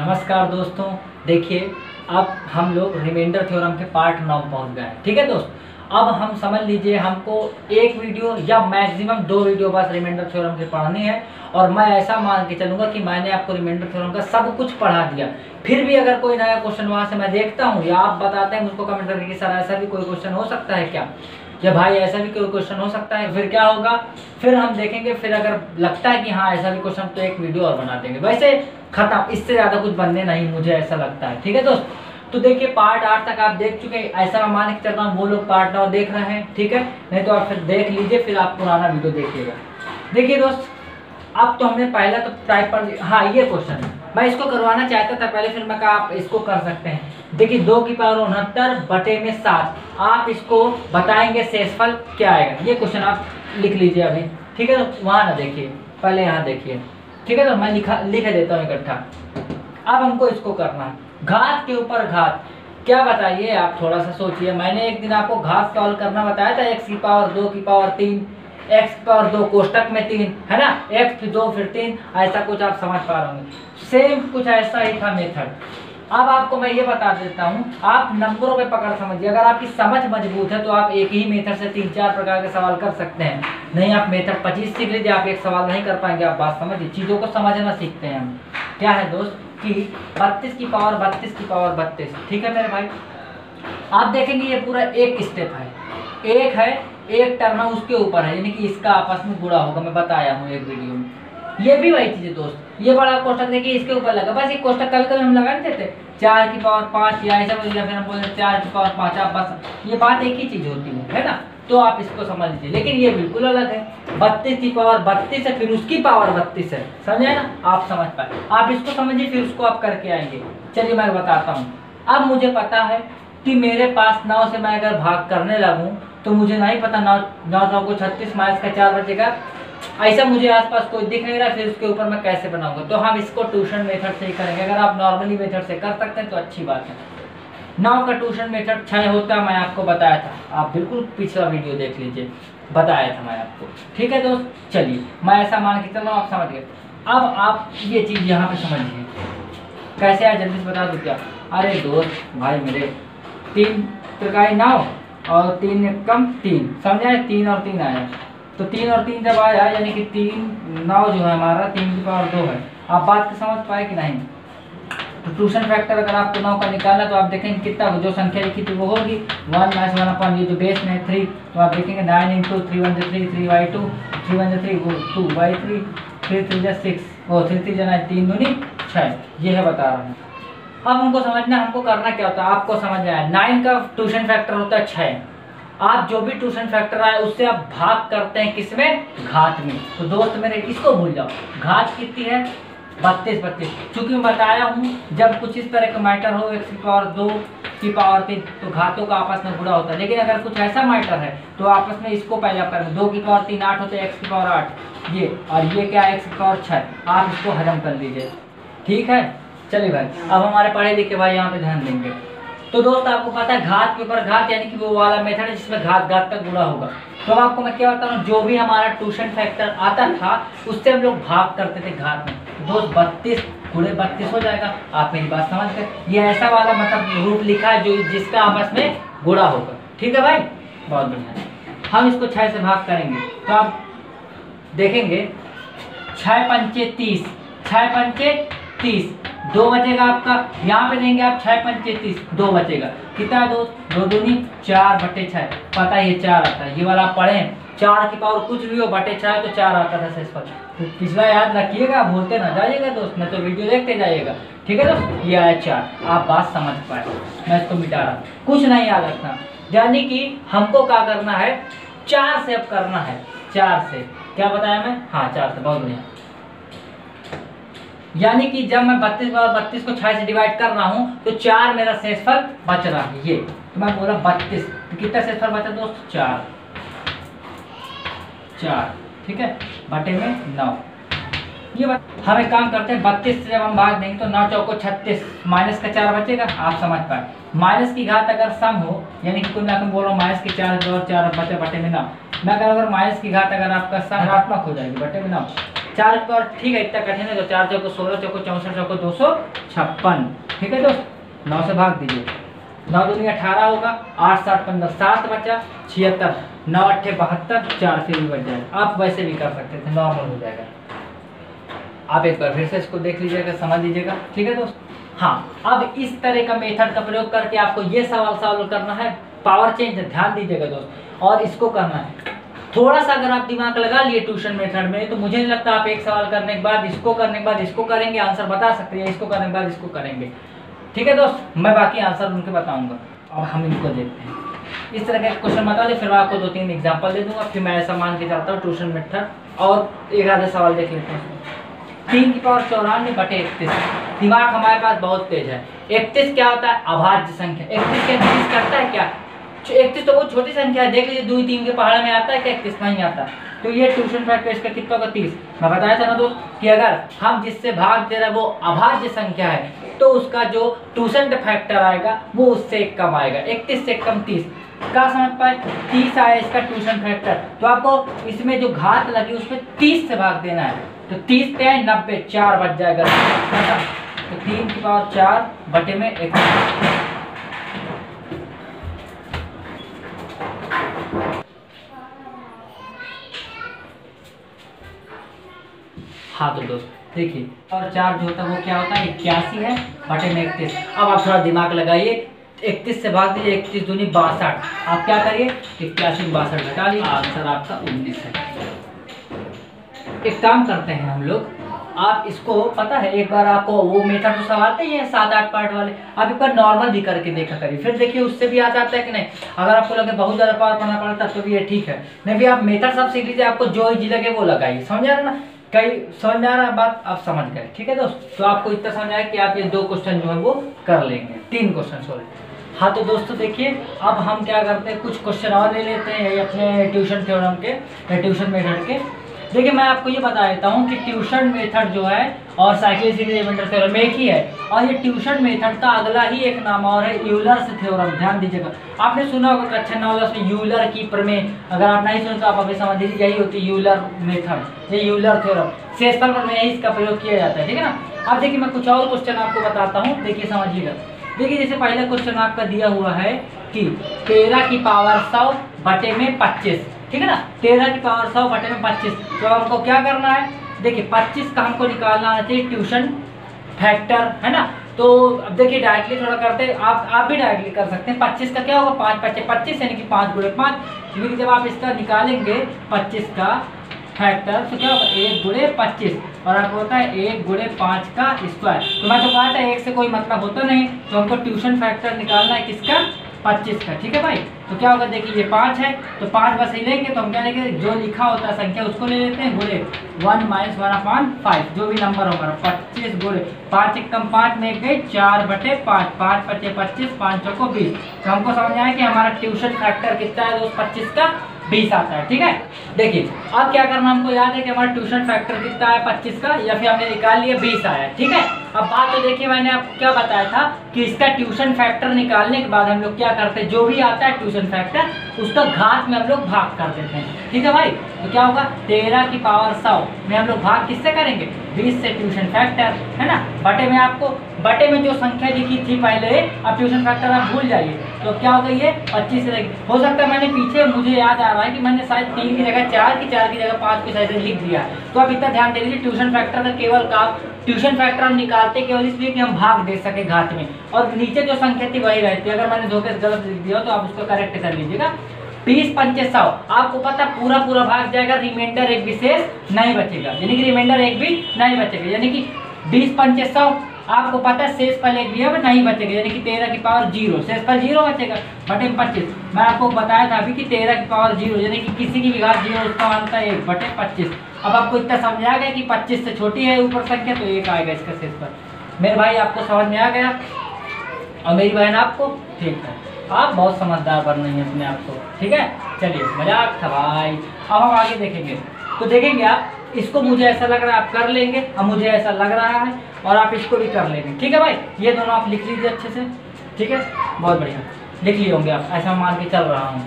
नमस्कार दोस्तों, देखिए अब हम लोग रिमाइंडर थ्योरम के पार्ट 9 पहुंच गए हैं। ठीक है दोस्त, अब हम समझ लीजिए हमको एक वीडियो या मैक्सिमम 2 वीडियो बस रिमाइंडर थ्योरम की पढ़नी है। और मैं ऐसा मान के चलूँगा कि मैंने आपको रिमाइंडर थ्योरम का सब कुछ पढ़ा दिया। फिर भी अगर कोई नया क्वेश्चन वहाँ से मैं देखता हूँ या आप बताते हैं मुझको कमेंट करके कि सर ऐसा भी कोई क्वेश्चन हो सकता है क्या, या भाई ऐसा भी कोई क्वेश्चन हो सकता है, फिर क्या होगा, फिर हम देखेंगे। फिर अगर लगता है कि हाँ ऐसा भी क्वेश्चन, तो एक वीडियो और बना देंगे। वैसे खत्म, इससे ज़्यादा कुछ बनने नहीं, मुझे ऐसा लगता है। ठीक है दोस्त, तो देखिए पार्ट 8 तक आप देख चुके हैं। ऐसा मैं मान के चल रहा हूँ वो लोग पार्ट 9 देख रहे हैं। ठीक है, नहीं तो आप फिर देख लीजिए, फिर आप पुराना वीडियो देखिएगा। देखिए दोस्त, अब तो हमने पहला तो टाइप पर, हाँ ये क्वेश्चन है, मैं इसको करवाना चाहता था पहले, फिर मैं कहा आप इसको कर सकते हैं। देखिए 2 की पावर 69 बटे में 7, आप इसको बताएंगे शेषफल क्या आएगा। ये क्वेश्चन आप लिख लीजिए अभी। ठीक है, तो वहाँ ना देखिए, पहले यहाँ देखिए। ठीक है, तो मैं लिख देता हूँ इकट्ठा। अब हमको इसको करना है घात के ऊपर घात। क्या बताइए, आप थोड़ा सा सोचिए। मैंने एक दिन आपको घात सॉल्व करना बताया था, x की पावर 2 की पावर 3, x की पावर 2 कोष्टक में 3, है ना, x फिर 2 फिर 3, ऐसा कुछ आप समझ पा रहे होंगे। सेम कुछ ऐसा ही था मेथड। अब आपको मैं ये बता देता हूँ, आप नंबरों पे पकड़ समझिए। अगर आपकी समझ मजबूत है तो आप एक ही मेथड से 3-4 प्रकार के सवाल कर सकते हैं। नहीं, आप मेथड 25 सीख लीजिए, आप एक सवाल नहीं कर पाएंगे। आप बात समझिए, चीज़ों को समझना सीखते हैं हम। क्या है दोस्त कि 32 की पावर 32 की पावर 32। ठीक है मेरे भाई, आप देखेंगे ये पूरा एक स्टेप है, एक टर्म है उसके ऊपर है, यानी कि इसका आपस में गुणा होगा। मैं बताया हूँ एक वीडियो में। ये भी वही चीज़ है दोस्त, ये बड़ा कोष्टक देखिए इसके ऊपर लगा, बस ये कोष्टक कभी कभी हम लगा नहीं देते 4 की पावर 5 या ऐसा, या फिर हम बोलते 4 की पावर 5। आप बस ये बात एक ही चीज़ होती है ना, तो आप इसको समझ लीजिए। लेकिन ये बिल्कुल अलग है, 32 की पावर 32 है, फिर उसकी पावर 32 है। समझे ना, आप समझ पाए। आप इसको समझिए, फिर उसको आप करके आएंगे। चलिए मैं बताता हूँ। अब मुझे पता है कि मेरे पास 9 से मैं अगर भाग करने लगूँ तो मुझे नहीं पता 9 को 36 माइनस का 4 बचेगा। ऐसा मुझे आसपास कोई दिख नहीं रहा, फिर उसके ऊपर मैं कैसे बनाऊंगा। तो हम इसको ट्यूशन मेथड से ही करेंगे। अगर आप नॉर्मली मेथड से कर सकते हैं तो अच्छी बात है। 9 का ट्यूशन मेथड 6 होता है, मैं आपको बताया था। आप बिल्कुल पिछला वीडियो देख लीजिए, बताया था मैं आपको। ठीक है दोस्त, चलिए मैं ऐसा मान के चल रहा हूँ, आप समझ गए। अब आप ये चीज़ यहाँ पे समझिए कैसे आया, जल्दी से बता दो क्या। अरे दोस्त भाई मेरे, 3 त्रिकाई 9 और 3 कम 3, समझ आए, 3 और 3 आया। तो 3 और 3 जब आया, यानी कि 3 9 जो है हमारा 3 की पावर 2 है। आप बात को समझ पाए कि नहीं। तो ट्यूशन फैक्टर अगर आपको 9 का निकालना तो आप देखेंगे कितना, जो संख्या लिखी थी वो होगी 1 - 1 अपॉन ये जो बेस में है 3। तो आप देखेंगे 9 × 3 × 1 = 3, 3/2, 3 × 1 = 3, 2/3, 3 × 3 = 6, और 3 × 3 = 3 दूनी 6। ये है बता रहा हूँ। अब हमको समझना, हमको करना क्या होता है, आपको समझ में आया। 9 का ट्यूशन फैक्टर होता है 6। आप जो भी ट्यूशन फैक्टर आए उससे आप भाग करते हैं किसमें, घात में। तो दोस्त मेरे इसको भूल जाओ, घात कितनी है 32। चूंकि मैं बताया हूँ जब कुछ इस तरह का मैटर हो, x की पावर 2 की पावर 3, तो घातों का आपस में गुणा होता है। लेकिन अगर कुछ ऐसा मैटर है तो आपस में इसको पहले आप करें। 2 की पावर 3 8 होते हैं, x की पावर 8 ये, और ये क्या है x की पावर 6। आप इसको हजम कर लीजिए। ठीक है, चलिए भाई, अब हमारे पढ़े लिखे भाई यहाँ पे ध्यान देंगे। तो दोस्त आपको पता है घात के ऊपर घात, यानी कि वो वाला मेथड है जिसमें घात घात का गुणा होगा। तो आपको मैं क्या बता रहा हूँ, जो भी हमारा ट्यूशन फैक्टर आता था उससे हम लोग भाग करते थे घात में। दोस्त 32 × 32 हो जाएगा। आप मेरी बात समझ गए। ये ऐसा वाला मतलब रूप लिखा है जो जिसका आपस में गुणा होगा। ठीक है भाई, बहुत बढ़िया। हम इसको 6 से भाग करेंगे तो आप देखेंगे 6 पंचे 30, 6 पंचे 30, 2 बचेगा आपका। यहाँ पे देंगे आप 6 पंचे 30, 2 बचेगा। कितना है दोस्त, 2 दूनी 4/6। पता है ये 4 आता है, ये वाला पढ़े 4 की पावर कुछ भी हो बटे 6 तो 4 आता था शेषफल। तो पिछला याद रखिएगा, भूलते ना जाइएगा दोस्त, नहीं तो वीडियो देखते जाइएगा। ठीक है दोस्त, ये आया 4। आप बात समझ पाए, मैं इसको मिटा रहा हूँ, कुछ नहीं याद रखना। यानी कि हमको क्या करना है, 4 से अब करना है। 4 से क्या बताया मैं, हाँ 4 से, बहुत बढ़िया। यानी कि जब मैं 32 को 6 से डिवाइड कर रहा हूं तो 4 मेरा शेषफल बच रहा है। ये तो मैं बोला 32, तो कितना शेषफल बचा दोस्त, 4। ठीक है, बटे में 9। ये बात हम एक काम करते हैं, 32 से जब हम भाग देंगे तो 9 चौको 36, माइनस का 4 बचेगा। आप समझ पाए, माइनस की घात अगर सम हो, यानी कि कुल मैं बोल रहा हूँ माइनस की 4 और 4 बचे बटे में 9। मैं अगर माइनस की घात अगर आपका सकारात्मक हो जाएगी बटे में 9, 4 पर ठीक है, इतना कठिन है तो 4 चौको 16, चौको 64, चौको 256। ठीक है दोस्त, 9 से भाग दीजिए, 9 दूनी 18 होगा, 8 7 15 7 बचा, 76, 9 8 72, 4 फिर भी बच जाएगा। आप वैसे भी कर सकते थे, नॉर्मल हो जाएगा। आप एक बार फिर से इसको देख लीजिएगा, समझ लीजिएगा। ठीक है दोस्त, हाँ, अब इस तरह का मेथड का प्रयोग करके आपको ये सवाल सॉल्व करना है, पावर चेंज, ध्यान दीजिएगा दोस्त, और इसको करना है। थोड़ा सा अगर आप दिमाग लगा लिए ट्यूशन मेथड में तो मुझे नहीं लगता आप एक सवाल करने के बाद इसको करने के बाद इसको करेंगे, आंसर बता सकते हैं, इसको करने के बाद इसको करेंगे। ठीक है दोस्त, मैं बाकी आंसर उनके बताऊंगा। अब हम इनको देखते हैं, इस तरह का क्वेश्चन बता दे, फिर मैं आपको 2-3 एग्जाम्पल दे दूंगा, फिर मैं ऐसा मान के चलता हूँ ट्यूशन मेथड। और एक आधा सवाल देख लेते हैं। 3 की पावर 94/31। दिमाग हमारे पास बहुत तेज है। 31 क्या होता है? अभाज्य संख्या। 31 के 31 करता है क्या? 31 तो बहुत छोटी संख्या है, देख लीजिए 2 3 के पहाड़ में आता है क्या? 31 नहीं आता। तो ये ट्यूशन फैक्टर इसका कितना होगा? 30। मैं बताया था ना दोस्त कि अगर हम जिससे भाग दे रहे हैं वो अभाज्य संख्या है तो उसका जो ट्यूशन फैक्टर आएगा वो उससे एक कम आएगा। 31 से कम 30 क्या समझ पाए? 30 आया इसका ट्यूशन फैक्टर, तो आपको इसमें जो घात लगी उसमें 30 से भाग देना है। तो 30 पे है 90, 4 बच जाएगा। तो 3 की पावर 4 बटे में 1। हाँ तो दोस्त देखिए, और 4 जो होता है वो क्या होता है? 81 है बटे में 31। अब आप थोड़ा दिमाग लगाइए, 31 से भाग दीजिए, 31 दूनी 62। आप क्या करिए? 81 में 62 घटा लीजिए, आंसर आपका 19 है। एक काम करते हैं हम लोग, आप इसको पता है एक बार आपको वो मेथड तो सब आते ही हैं 7-8 पार्ट वाले, आप एक बार नॉर्मल भी करके देखा करिए, फिर देखिए उससे भी आ जाता है कि नहीं। अगर आपको लगे बहुत ज़्यादा पावर पढ़ना पड़ता है तो भी ये ठीक है, नहीं भी आप मेथड सब सीख लीजिए, आपको जो इजी लगे वो लगाइए। समझ आ रहा ना? कई समझ आ रहा बात, आप समझ गए। ठीक है दोस्त, तो आपको इतना समझ आया कि आप ये 2 क्वेश्चन जो है वो कर लेंगे, 3 क्वेश्चन सॉरी। हाँ तो दोस्तों देखिए, अब हम क्या करते हैं, कुछ क्वेश्चन और ले लेते हैं अपने ट्यूशन थ्योरम के, ट्यूशन मेथड के। देखिए मैं आपको ये बता देता हूँ कि ट्यूशन मेथड जो है और साइक्लिक सीरीज रिमाइंडर थ्योरम एक ही है, और ये ट्यूशन मेथड का अगला ही एक नाम और है यूलर्स थ्योरम। ध्यान दीजिएगा, आपने सुना होगा कक्षा 9 में यूलर की प्रमेय, अगर आप नहीं सुने तो आप अभी समझ लीजिए यही होती है यूलर मेथड, ये यूलर थ्योरम। शेषफल प्रमेय ही इसका प्रयोग किया जाता है। ठीक है ना? अब देखिए मैं कुछ और क्वेश्चन आपको बताता हूँ, देखिए समझिएगा। देखिए जैसे पहला क्वेश्चन आपका दिया हुआ है कि 13 की पावर 100 बटे में 25। ठीक है ना? 13 की पावर 100 बटे में 25, तो हमको क्या करना है? देखिए 25 का हमको निकालना आना चाहिए ट्यूशन फैक्टर, है ना? तो अब देखिए डायरेक्टली थोड़ा करते हैं, आप भी डायरेक्टली कर सकते हैं। 25 का क्या होगा? 5 5 25 यानी कि 5 गुणे 5, क्योंकि जब आप इसका निकालेंगे 25 का फैक्टर तो क्या होगा? 1 गुणे 25, और आपको होता है 1 गुणे 5 का स्क्वायर। तो मैं तो कहा था 1 से कोई मतलब होता नहीं, तो हमको ट्यूशन फैक्टर निकालना है किसका? 25 का। ठीक है भाई, तो क्या होगा? देखिए ये 5 है तो 5 बस ही लेंगे, तो हम क्या लेंगे? जो लिखा होता है संख्या उसको ले लेते हैं, गुणे 1 - 1/5, जो भी नंबर होगा 25 गुणे 5 1 कम 5 में गए 4 बटे 5, 5 बचे 25, 5 चौको 20। तो हमको समझ आया कि हमारा ट्यूशन फैक्टर कितना है दोस्त? 25 का 20 आता है। ठीक है, देखिए अब क्या करना, हमको याद है कि हमारा ट्यूशन फैक्टर कितना है 25 का, या फिर हमने निकाल लिया 20 आया। ठीक है, अब बात तो देखिए मैंने आपको क्या बताया था कि इसका ट्यूशन फैक्टर निकालने के बाद हम लोग क्या करते हैं? जो भी आता है ट्यूशन फैक्टर उसका घात में हम लोग भाग कर देते हैं। ठीक है भाई, तो क्या होगा? 13 की पावर 100 में हम लोग भाग किससे करेंगे? 20 से ट्यूशन फैक्टर, है ना? बटे में आपको बटे में जो संख्या लिखी थी पहले, अब ट्यूशन फैक्टर आप भूल जाइए, तो क्या होगा? ये 25 से हो सकता है मैंने पीछे, मुझे याद आ रहा है कि मैंने शायद 3 की जगह 4 की जगह 5 कुछ ऐसे लिख दिया। तो आप इतना ध्यान दे लीजिए, ट्यूशन फैक्टर का केवल काम, ट्यूशन फैक्टर हम निकालते केवल इसलिए कि हम भाग दे सके घात में, और नीचे जो संख्या थी वही रहती है। अगर मैंने धोखे से गलत लिख दिया तो आप उसको करेक्ट कर लीजिएगा। 20 पंचे 100, आपको पता पूरा पूरा भाग जाएगा, रिमाइंडर एक विशेष नहीं बचेगा, यानी कि रिमाइंडर एक भी नहीं बचेगा, यानी कि 20 पंचे 100, आपको पता है शेष फल एक भी है नहीं बचेगा, यानी कि 13 की पावर 0, शेष फल 0 बचेगा बटे 25। मैं आपको बताया था अभी कि 13 की पावर 0 यानी कि किसी की भी घात 0, उसका मान होता है 1 बटे 25। अब आपको इतना समझ आ गया कि 25 से छोटी है ऊपर संख्या तो 1 आएगा इसका शेष फल। मेरे भाई आपको समझ में आ गया, और मेरी बहन आपको? ठीक है, आप बहुत समझदार बन रही हैं अपने आप को। ठीक है, चलिए मजाक था भाई। अब हम आगे देखेंगे, तो देखेंगे आप इसको, मुझे ऐसा लग रहा है आप कर लेंगे, अब मुझे ऐसा लग रहा है, और आप इसको भी कर लेंगे। ठीक है भाई, ये दोनों आप लिख लीजिए अच्छे से। ठीक है, बहुत बढ़िया लिख लिए होंगे आप, ऐसा मान के चल रहा हूँ।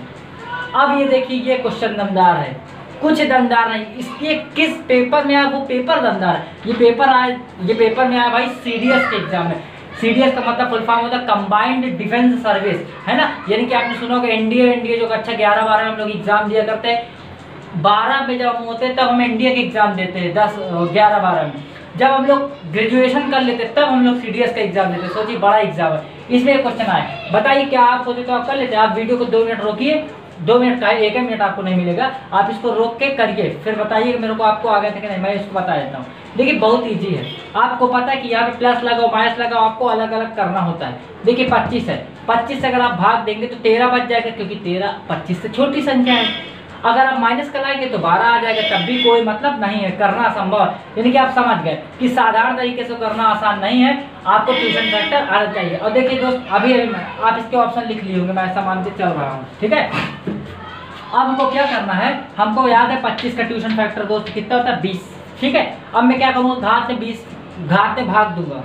अब ये देखिए, ये क्वेश्चन दमदार है। कुछ दमदार नहीं। इसके किस पेपर में आया वो पेपर दमदार है। ये पेपर में आया भाई CDS के एग्जाम में। CDS का मतलब फुल फॉर्म होता है कंबाइंड डिफेंस सर्विस, है ना। यानी कि आपने सुना होगा एनडीए जो अच्छा 11-12 में हम लोग एग्जाम दिया करते हैं। 12 में जब हम होते हैं तब हम एनडीए के एग्जाम देते हैं 11-12 में। जब हम लोग ग्रेजुएशन कर लेते तब हम लोग CDS का एग्जाम देते। सोचिए बड़ा एग्जाम है, इसमें एक क्वेश्चन आए, बताइए क्या आप सोचे तो आप कर लेते। आप वीडियो को 2 मिनट रोकिए, 2 मिनट का 1 मिनट आपको नहीं मिलेगा, आप इसको रोक के करिए, फिर बताइए मेरे को आपको आ गया था कि नहीं। मैं इसको बता देता हूँ। देखिए बहुत ईजी है, आपको पता है कि यहाँ पे प्लस लगाओ माइनस लगाओ, आपको अलग अलग करना होता है। देखिए 25 है, 25 से अगर आप भाग देंगे तो 13 बच जाएगा, क्योंकि 13 25 से छोटी संख्या है। अगर आप माइनस कराएंगे तो 12 आ जाएगा, तब भी कोई मतलब नहीं है, करना असंभव है। यानी कि आप समझ गए कि साधारण तरीके से करना आसान नहीं है, आपको ट्यूशन फैक्टर आना चाहिए। और देखिए दोस्त अभी आप इसके ऑप्शन लिख लिए होंगे, मैं ऐसा मान के चल रहा हूँ, ठीक है। अब हमको क्या करना है, हमको याद है 25 का ट्यूशन फैक्टर दोस्त कितना होता है 20, ठीक है। अब मैं क्या करूँ, घात में भाग दूंगा,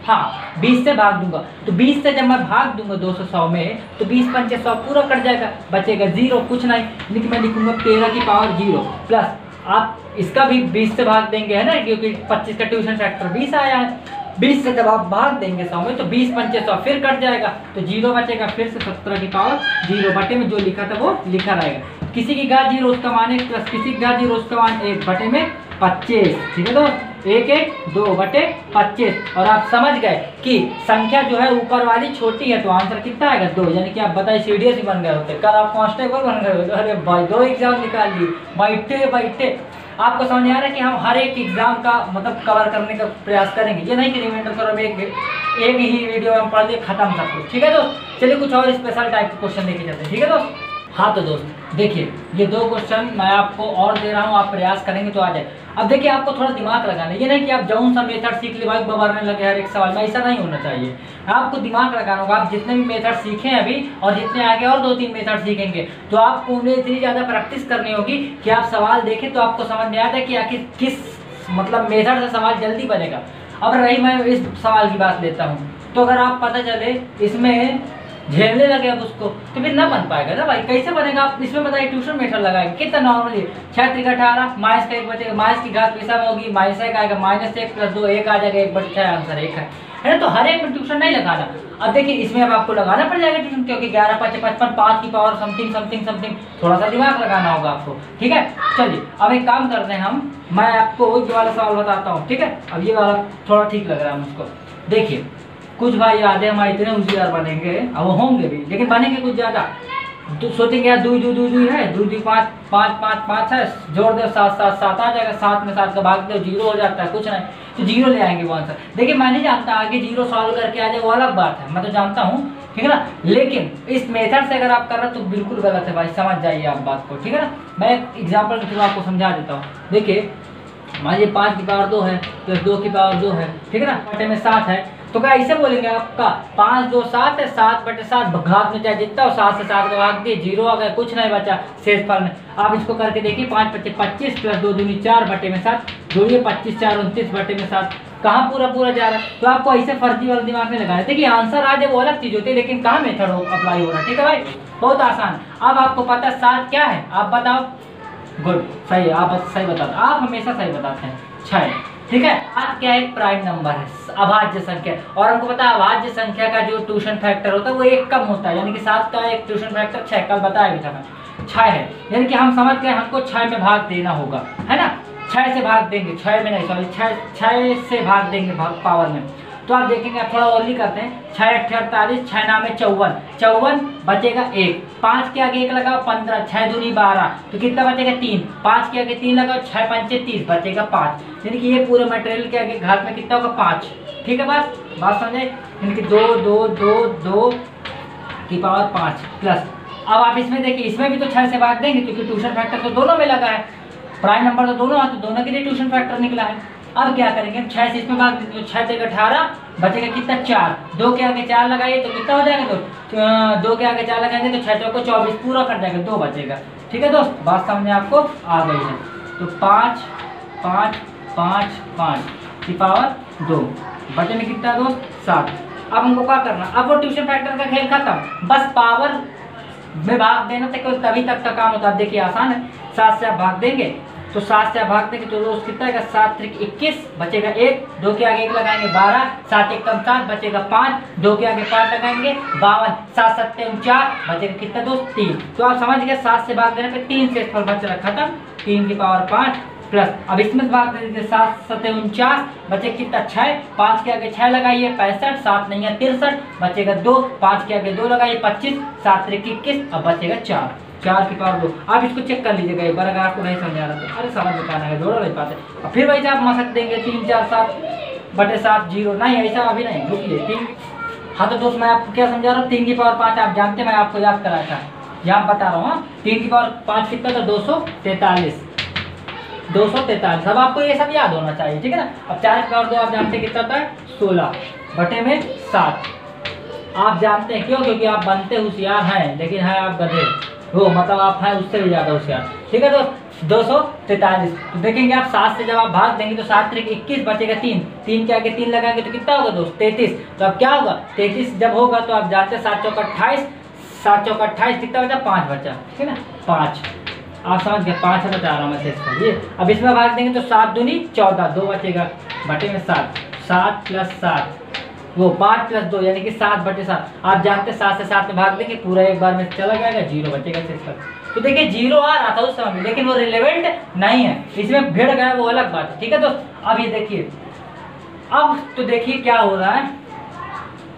हाँ 20 से भाग दूंगा। तो 20 से जब मैं भाग दूंगा 200 में तो 20 पंचे 100 पूरा कट जाएगा, बचेगा 0, कुछ नहीं। लेकिन मैं लिखूंगा 13 की पावर 0 प्लस आप इसका भी 20 से भाग देंगे, है ना, क्योंकि 25 का ट्यूशन फैक्टर 20 आया है। 20 से जब आप भाग देंगे 100 में तो 20 पंचे 100 फिर कट जाएगा, तो 0 बचेगा। फिर से 17 की पावर 0 बटे में जो लिखा था वो लिखा रहेगा। किसी की घात 0 उसका मान 1 प्लस किसी की घात 0 उसका मान 1 बटे में 25, ठीक है दोस्त। 1 1 2 बटे 25। और आप समझ गए कि संख्या जो है ऊपर वाली छोटी है, तो आंसर कितना आएगा 2। यानी कि आप बताइए CDS ही बन गए होते, कल आप कांस्टेबल बन गए होते। अरे भाई 2 एग्जाम निकाल लिए बैठे। आपको समझ आ रहा है कि हम हर एक एग्जाम का मतलब कवर करने का प्रयास करेंगे। ये नहीं कि रिमाइंडर करो एक ही वीडियो में हम पढ़ लिए खत्म सब कुछ, ठीक है दोस्त। चलिए कुछ और स्पेशल टाइप के क्वेश्चन लेके जाते हैं, ठीक है दोस्त। हाँ तो दोस्त देखिए ये 2 क्वेश्चन मैं आपको और दे रहा हूँ, आप प्रयास करेंगे तो आ जाए। अब देखिए आपको थोड़ा दिमाग लगाना है, ये नहीं कि आप जौन सा मेथड सीख ले भाई बबरने लगे हर एक सवाल में, ऐसा नहीं होना चाहिए। आपको दिमाग लगाना होगा। आप जितने भी मेथड सीखें अभी और जितने आगे और 2-3 मेथड सीखेंगे तो आपको उन्हें इतनी ज़्यादा प्रैक्टिस करनी होगी कि आप सवाल देखें तो आपको समझ में आता है कि आखिर किस मतलब मेथड से सवाल जल्दी बनेगा। अब रही मैं इस सवाल की बात लेता हूँ, तो अगर आप पता चले इसमें झेलने लगे अब उसको तो फिर ना बन पाएगा ना भाई, कैसे बनेगा। आप इसमें बताइए ट्यूशन मेथड लगाएंगे कितना नॉर्मली 6 3 18 माइनस का 1 बचेगा, माइनस की घात वैसा में होगी -1 आएगा, -1 प्लस 2 1 आ जाएगा, 1 बटे 6 आंसर 1 है ना। तो हर एक में ट्यूशन नहीं लगाना। अब देखिए इसमें अब आपको लगाना पड़ जाएगा ट्यूशन, क्योंकि 11 5 55 5 की पावर समथिंग थोड़ा सा दिमाग लगाना होगा आपको, ठीक है। चलिए अब एक काम करते हैं हम, मैं आपको ये वाला सवाल बताता हूँ, ठीक है। अब ये वाला थोड़ा ठीक लग रहा है मुझको। देखिए कुछ भाई यादें हमारे इतने होशियार बनेंगे, अब वो होंगे भी लेकिन बनेंगे कुछ ज़्यादा। तो सोचेंगे यार 2 है, 2 5 5 5 5 है, जोड़ दो 7 7 7 आ जाएगा, 7 में 7 का भाग दो 0 हो जाता है, कुछ नहीं तो 0 ले आएंगे वो आंसर। देखिए मैं नहीं जानता आगे 0 सॉल्व करके आ जाए वो अलग बात है, मैं तो जानता हूँ, ठीक है ना। लेकिन इस मेथड से अगर आप कर रहे हो तो बिल्कुल गलत है भाई, समझ जाइए आप बात को, ठीक है ना। मैं एक एग्जाम्पल के थ्रू आपको समझा देता हूँ। देखिए मान लीजिए 5 की पावर 2 है प्लस 2 की पावर 2 है, ठीक है ना, बटे में 7 है। तो क्या ऐसे बोलेंगे आपका 5 2 7 है, 7 बटे 7 घात में चाहे जितना हो 7 से 7 का भाग दिए 0 आ गया, कुछ नहीं बचा शेष फल में। आप इसको करके देखिए 5 25 25 प्लस 2 दूनी 4 बटे में 7 जोड़िए 25 4 29 बटे में 7, कहाँ पूरा जा रहा है। तो आपको ऐसे फर्जी वाला दिमाग में लगाना है। देखिए आंसर आ जाए वो अलग चीज होती है, लेकिन कहाँ मेथड अप्लाई हो रहा है, ठीक है भाई, बहुत आसान। अब आपको पता है 7 क्या है, आप बताओ। गुड, सही, आप सही बताते, आप हमेशा सही बताते हैं। 6, ठीक है। 7 क्या एक प्राइम नंबर है, अभाज्य संख्या, और हमको पता है अभाज्य संख्या का जो ट्यूशन फैक्टर होता है वो 1 कम होता है, यानी कि 7 का एक ट्यूशन फैक्टर 6, कल बताया भी था मैं, 6 है। यानी कि हम समझ गए हमको 6 में भाग देना होगा, है ना। 6 से भाग देंगे, 6 में नहीं, सॉरी 6 से भाग देंगे पावर में। तो आप देखेंगे, आप थोड़ा ओनली करते हैं, 6 8 48, 6 9 में 54 बचेगा 1, 5 के आगे 1 लगाओ 15, 6 दूनी 12, तो कितना बचेगा 3, 5 के आगे 3 लगाओ 6 पंचे 30 बचेगा 5, यानी कि ये पूरे मटेरियल के आगे घात में कितना होगा 5, ठीक है। बात समझे, यानी कि 2 2 2 2 की पावर 5 प्लस। अब आप इसमें देखिए, इसमें भी तो 6 से भाग देंगे क्योंकि ट्यूशन फैक्टर तो दोनों में लगा है, प्राइम नंबर तो दोनों है, तो दोनों के लिए ट्यूशन फैक्टर निकला है। अब क्या करेंगे, 6 से इसमें भाग देंगे, 6 से 18 बचेगा कितना 4, 2 के आगे 4 लगाइए तो कितना हो जाएगा, तो 2 के आगे 4 लगाएंगे तो 6 चौको 24 पूरा कट जाएगा, 2 बचेगा, ठीक है दोस्त। बात समझ में आपको आ गई है। तो 5 5 5 5 की पावर 2 बचे में कितना दोस्त 7। अब हमको क्या करना, अब वो ट्यूशन फैक्टर का खेल खत्म, बस पावर में भाग देना तक तभी तक का काम होता है। देखिए आसान है, 7 से आप भाग देंगे तो 7 से आप भाग देंगे तो दोस्त कितना आएगा, 7 त्रिक 21, बचेगा 1, 2 के आगे 1 लगाएंगे 12, 7 1 कम 7, बचेगा 5, 2 के आगे 5 लगाएंगे 52, 7 7 49, बचेगा कितना दोस्त 3। तो आप समझ गए 7 से भाग देने पे 3 से फल बच रहा खत्म, 3 की पावर 5 प्लस, अब इसमें से भाग दे दीजिए 7 7 49, बचे कितना 6, 5 के आगे 6 लगाइए 65, 7 नहीं है 63, बचेगा 2, 5 के आगे 2 लगाइए 25, 7 त्रिक 21, अब बचेगा 4, 4 की पावर 2। आप इसको चेक कर लीजिएगा एक बार, अगर आपको नहीं समझ आ रहा तो अरे समझ में पाना है, जोड़ो नहीं पाते। और फिर वही आप मसक देंगे 3 4 7 बटे 7 0, नहीं ऐसा अभी नहीं, रुकिए 3। हाँ तो दोस्त मैं आपको क्या समझा रहा हूँ, 3 की पावर 5 आप जानते हैं, मैं आपको याद कराया था, यहाँ बता रहा हूँ। 3 की पावर 5 कितना था, 243, 243। अब आपको ये सब याद होना चाहिए, ठीक है ना। अब 4 की पावर 2 आप जानते हैं कितना था, 16 बटे में 7। आप जानते हैं क्यों, क्योंकि आप बनते होशियार हैं लेकिन है आप गधे हो, मतलब आप हैं उससे भी ज्यादा होशियार, ठीक है। तो 243, तो देखेंगे आप 7 से जब आप भाग देंगे तो 7 त्रिक 21, बचेगा 3, 3 के आगे 3 लगाएंगे तो कितना होगा दोस्त, 33। तो अब क्या होगा, 33 जब होगा तो आप जानते हैं 7 चौका 28, 7 चौका 28 कितना बचा, 5 बचा, ठीक है ना, 5। आप समझ गए, 5 बता रहा हूँ मैं, शेष करिए। अब इसमें भाग देंगे तो 7 दूनी 14, 2 बचेगा बटे में 7, 7 प्लस 7 वो 5 प्लस 2 यानी कि 7 बटे 7। आप जानते हैं 7 से 7 में भाग देंगे पूरा एक बार में चला जाएगा, 0 बचेगा शेष का। तो देखिए 0 आ रहा था उस समय में, लेकिन वो रिलेवेंट नहीं है, इसमें भिड़ गया वो अलग बात है, ठीक है दोस्त। अब ये देखिए, अब तो देखिए क्या हो रहा है,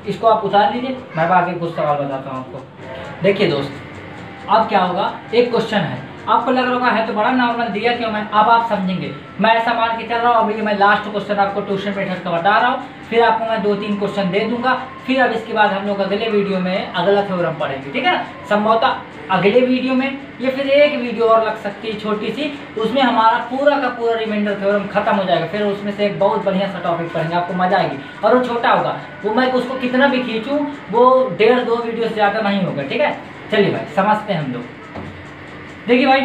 इसको आप उतार लीजिए, मैं आगे कुछ सवाल बताता हूँ आपको। देखिए दोस्त, अब क्या होगा, एक क्वेश्चन है, आपको लग रहा है तो बड़ा नॉर्मल दिया क्यों मैं, अब आप समझेंगे। मैं ऐसा मान के चल रहा हूँ, अभी मैं लास्ट क्वेश्चन आपको ट्यूशन मेथड का बता रहा हूँ, फिर आपको मैं 2-3 क्वेश्चन दे दूंगा, फिर अब इसके बाद हम लोग अगले वीडियो में अगला थ्योरम पढ़ेंगे, ठीक है ना। संभवतः अगले वीडियो में या फिर एक वीडियो और लग सकती है छोटी सी, उसमें हमारा पूरा का पूरा रिमाइंडर थ्योरम खत्म हो जाएगा, फिर उसमें से एक बहुत बढ़िया सा टॉपिक पढ़ेंगे, आपको मजा आएगी। और वो छोटा होगा, वो मैं उसको कितना भी खींचूँ वो 1.5-2 वीडियो से ज़्यादा नहीं होगा, ठीक है। चलिए भाई समझते हैं हम लोग। देखिए भाई,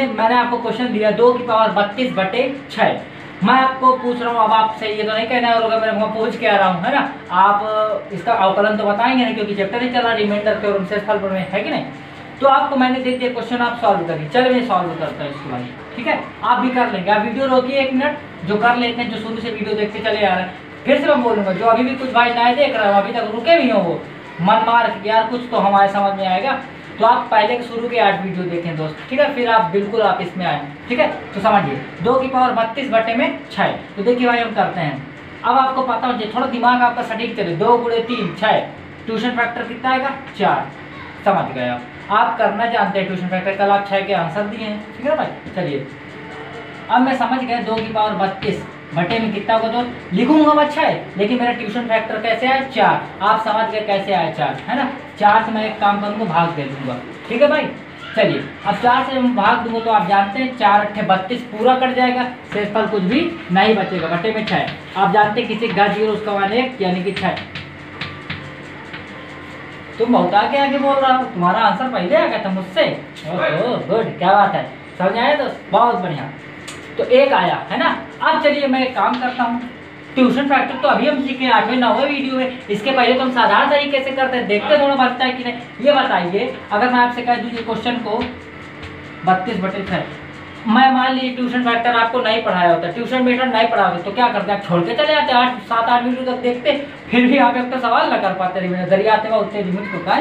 मैंने आपको क्वेश्चन दिया 2 की पावर 32 बटे 6। मैं आपको पूछ रहा हूँ, अब आपसे ये तो नहीं कहना होगा मेरे को पूछ के आ रहा हूँ, है ना। आप इसका अवकलन तो बताएंगे नहीं, क्योंकि चैप्टर ही चल रहा रिमाइंडर थ्योरम शेषफल में, है कि नहीं। तो आपको मैंने दे दिया क्वेश्चन, आप सॉल्व करिए। चलिए मैं सॉल्व करता हूँ इसको भाई, ठीक है। आप भी कर लेंगे, आप वीडियो रोकिए 1 मिनट, जो कर लेते हैं, जो शुरू से वीडियो देखते चले आ रहे हैं। फिर से मैं बोलूँगा, जो अभी भी कुछ भाई नए देख रहे हो, अभी तक रुके भी हो, वो मन मार यार कुछ तो हमारे समझ में आएगा, तो आप पहले के शुरू के 8 वीडियो देखें दोस्त, ठीक है, फिर आप बिल्कुल आप इसमें आए, ठीक है। तो समझिए 2 की पावर 32 बटे में 6। तो देखिए भाई हम करते हैं, अब आपको पता हो थोड़ा दिमाग आपका सटीक चले, 2 × 3 6, ट्यूशन फैक्टर कितना आएगा 4, समझ गए आप करना जानते हैं ट्यूशन फैक्टर, कल आप 6 के आंसर दिए हैं, ठीक है भाई। चलिए अब मैं समझ गया 2 की पावर 32 बटे में कितना होगा दोस्त, लिखूंगा मैं 6, लेकिन मेरा ट्यूशन फैक्टर कैसे आया 4, आप समझ गए कैसे आया 4, है ना। 4 से मैं एक काम करूँगा, भाग दे दूंगा, ठीक है भाई। चलिए अब 4 से हम भाग दूंगा तो आप जानते हैं 4 × 8 = 32 पूरा कट जाएगा, शेषफल कुछ भी नहीं बचेगा, बटे में 6। आप जानते हैं किसी का 0 उसका 1 1 यानी कि 6। तुम बहुत आगे बोल रहा हो, तुम्हारा आंसर पहले आ गया था मुझसे, ओह गुड, क्या बात है, समझ आया दोस्त, बहुत बढ़िया। तो 1 आया, है ना। अब चलिए मैं एक काम करता हूँ, ट्यूशन फैक्टर तो अभी हम सीखे 8वें 9वें वीडियो में, इसके पहले तो हम साधारण तरीके से करते हैं, देखते थोड़ा बनता है कि नहीं। ये बताइए, अगर मैं आपसे कह दूँ ये क्वेश्चन को 32 बटे 6, मैं मान लीजिए ट्यूशन फैक्टर आपको नहीं पढ़ाया होता, ट्यूशन मेथड नहीं पढ़ा होता, तो क्या करते आप छोड़ के चले जाते, 8-7-8 वीडियो तक देखते, फिर भी आप एक तो सवाल न कर पाते, गरियाते वह उतने लिमिट को का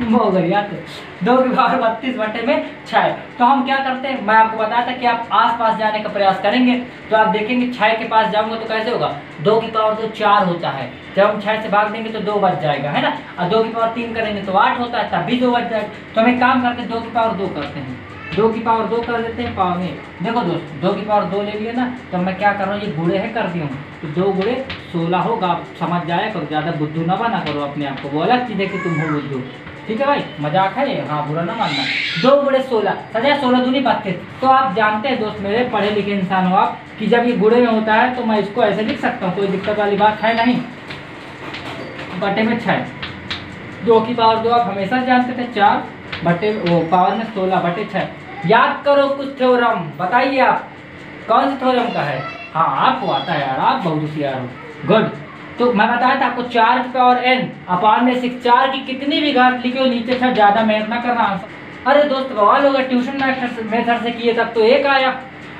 वो गरियाते। 2 की पावर 32 बटे में 6। तो हम क्या करते हैं, मैं आपको बताया था कि आप आसपास जाने का प्रयास करेंगे, तो आप देखेंगे 6 के पास जाऊंगा तो कैसे होगा, 2 की पावर 2 4 होता है, जब हम 6 से भाग देंगे तो 2 बच जाएगा, है ना। और 2 की पावर 3 करेंगे तो 8 होता है, तब भी 2 बच जाएगा। तो हम एक काम करते हैं, 2 की पावर 2 करते हैं, 2 की पावर 2 कर देते हैं पावर में। देखो दोस्त 2 की पावर 2 ले लिए ना, तो मैं क्या कर रहा हूँ, ये गुणे है कर दिया हूँ, तो 2 × 16 होगा, आप समझ जाए करो, ज़्यादा बुद्धू ना बना करो अपने आप को, वो अलग चीज़ है कि तुम हो बुद्धू, ठीक है भाई, मजाक है, हाँ बुरा ना मानना। 2 × 16 सजा 16 दूनी 32। तो आप जानते हैं दोस्त मेरे, पढ़े लिखे इंसान हो आप, कि जब ये गुणे में होता है तो मैं इसको ऐसे लिख सकता हूँ, कोई दिक्कत वाली बात है नहीं, बटे में 6। 2 की पावर 2 आप हमेशा जानते थे 4 बटे वो पावर में 16 बटे 6। याद करो कुछ थ्योरम, बताइए आप कौन से थ्योरम का है। हाँ आपको आता है यार, आप बहुत होशियार हो, गुड। तो मैं बताया था आपको 4 की पावर n अपान में 6, 4 की कितनी भी घात लिखे हो नीचे 6, ज़्यादा मेहनत ना करना, अरे दोस्त बवाल होगा, ट्यूशन मेथड से किए तब तो 1 आया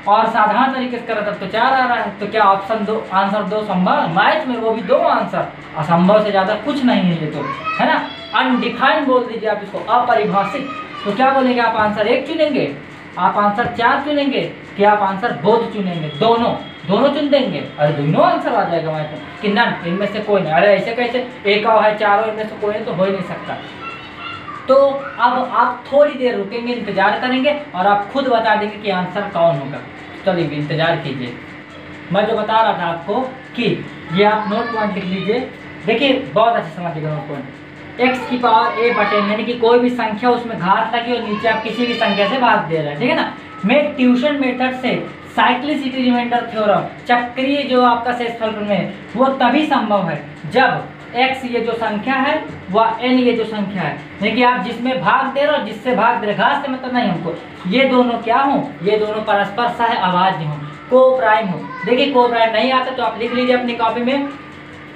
और साधारण तरीके से करा तब तो 4 आ रहा है। तो क्या ऑप्शन दो आंसर 2 संभव? मैथ में वो भी 2 आंसर, असंभव से ज़्यादा कुछ नहीं है ये तो, है ना। अनडिफाइंड बोल दीजिए आप इसको, अपरिभाषित। तो क्या बोलेंगे आप? आंसर 1 चुनेंगे, आप आंसर 4 चुनेंगे, क्या आप आंसर बोथ चुनेंगे? दोनों चुन देंगे? अरे दोनों आंसर आ जाएगा मैथ में कि नन, इनमें से कोई नहीं। अरे ऐसे कैसे? 1 है 4 इनमें से कोई नहीं, तो हो ही नहीं सकता। तो अब आप थोड़ी देर रुकेंगे, इंतजार करेंगे और आप खुद बता देंगे कि आंसर कौन होगा। चलिए इंतजार कीजिए। मैं जो बता रहा था आपको कि ये आप नोट पॉइंट लिख लीजिए। देखिए बहुत अच्छे समझिएगा नोट पॉइंट। x की पावर a बटे यानी कि कोई भी संख्या उसमें घात लगी और नीचे आप किसी भी संख्या से भाग दे रहे हैं, ठीक है ना। मैं ट्यूशन मेथड से साइक्लिसिटी रिमाइंडर थ्योरम, चक्रीय जो आपका शेषफल प्रमेय है, वो तभी संभव है जब x ये जो संख्या है व n ये जो संख्या है, देखिए आप जिसमें भाग दे रहे हो जिससे भाग दे रहे, घात से मतलब नहीं हमको, ये दोनों क्या हो? ये दोनों परस्पर सह अभाज्य हो, को प्राइम हो। देखिए को प्राइम नहीं आता तो आप लिख लीजिए अपनी कॉपी में,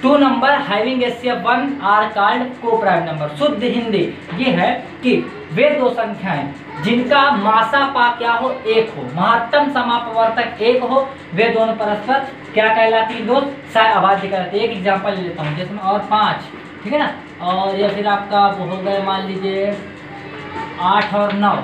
2 number having HCF 1 are called coprime number. शुद्ध हिंदी ये है कि वे दो संख्याएं जिनका मासा पा क्या हो? 1 हो, महत्तम समापवर्तक 1 हो, वे दोनों परस्पर क्या कहलाती है दोस्त? सह अभाज्य कहलाती है। एक एग्जांपल ले लेता हूँ, जैसे और 5, ठीक है ना, और या फिर आपका वो हो गए मान लीजिए 8 और 9।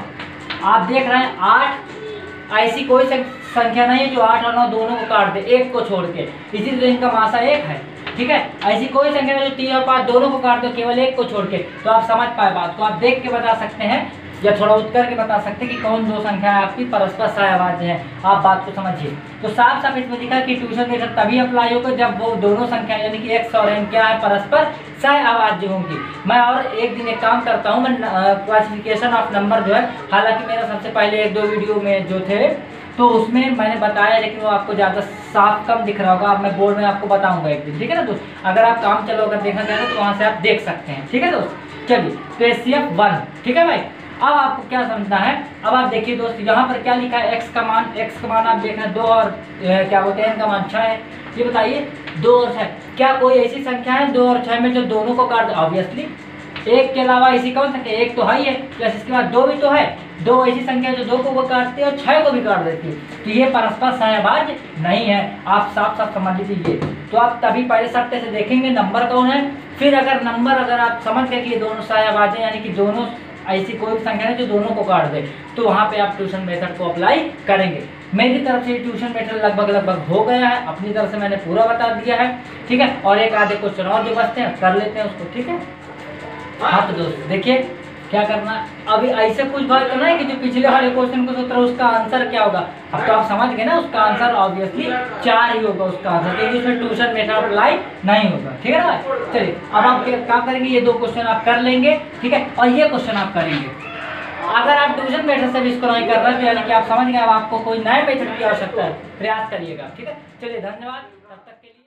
आप देख रहे हैं 8 ऐसी कोई संख्या नहीं है जो 8 और 9 दोनों को काट दे, 1 को छोड़ के, इसी तरह इनका मासा 1 है, ठीक है। ऐसी कोई संख्या जो 3 और 5 दोनों को काट दो केवल 1 को छोड़ के। तो आप समझ पाए बात को, आप देख के बता सकते हैं या थोड़ा उत्तर के बता सकते हैं कि कौन दो संख्या आपकी परस्पर सहअभाज्य है। आप बात को समझिए। तो साफ साफ इसमें लिखा है कि ट्यूशन मेथड तभी अप्लाई होगा जब वो दोनों संख्या यानी कि x और n क्या है? परस्पर सहअभाज्य होंगी। मैं और एक दिन एक काम करता हूँ, मैं क्लासिफिकेशन ऑफ नंबर जो है, हालांकि मेरा सबसे पहले 1-2 वीडियो में जो थे तो उसमें मैंने बताया, लेकिन वो आपको ज़्यादा साफ कम दिख रहा होगा। अब मैं बोर्ड में आपको बताऊंगा एक दिन, ठीक है ना दोस्त। अगर आप काम चलो अगर देखना चाहते हैं तो वहाँ से आप देख सकते हैं, ठीक है दोस्त। चलिए तो HCF 1, ठीक है भाई। अब आपको क्या समझना है? अब आप देखिए दोस्त, यहाँ पर क्या लिखा है? x का मान आप देख रहे हैं 2 और क्या बोलते हैं n का मान 6 है। ये बताइए 2 और 6 क्या कोई ऐसी संख्या है 2 और 6 में जो दोनों को काट दे? ऑब्वियसली 1 के अलावा ऐसी कौन संख्या? 1 तो है ही है, प्लस इसके बाद 2 भी तो है। 2 ऐसी संख्या जो 2 को काटती है और 6 को भी काट देती है, तो ये परस्पर सहअभाज्य नहीं है। आप साफ साफ समझ लीजिए। तो आप तभी पहले सट्टे से देखेंगे नंबर कौन है, फिर अगर आप समझ गए कि ये दोनों सहअभाज्य यानी कि दोनों ऐसी कोई भी संख्या है जो दोनों को काट दे, तो वहाँ पे आप ट्यूशन मेथड को अप्लाई करेंगे। मेरी तरफ से ट्यूशन मेथड लगभग हो गया है, अपनी तरफ से मैंने पूरा बता दिया है, ठीक है। और एक आधे क्वेश्चन और जो बचते हैं कर लेते हैं उसको, ठीक है। हाँ तो दोस्त देखिए क्या करना, अभी ऐसे कुछ बात करना है कि जो पिछले वाले क्वेश्चन को सूत्र उसका आंसर क्या होगा। अब तो आप समझ गए ना, उसका आंसर ऑब्वियसली 4 ही होगा उसका आंसर, क्योंकि उसमें ट्यूशन मेथड अप्लाई नहीं होगा, ठीक है ना। चलिए अब आप क्या करेंगे, ये 2 क्वेश्चन आप कर लेंगे, ठीक है, और ये क्वेश्चन आप करेंगे। अगर आप ट्यूशन मेथड से भी इसको नहीं कर रहे हैं तो यानी कि आप समझ गए, अब आपको कोई नए मेथड की आवश्यकता है, प्रयास करिएगा, ठीक है। चलिए धन्यवाद, तब तक के लिए।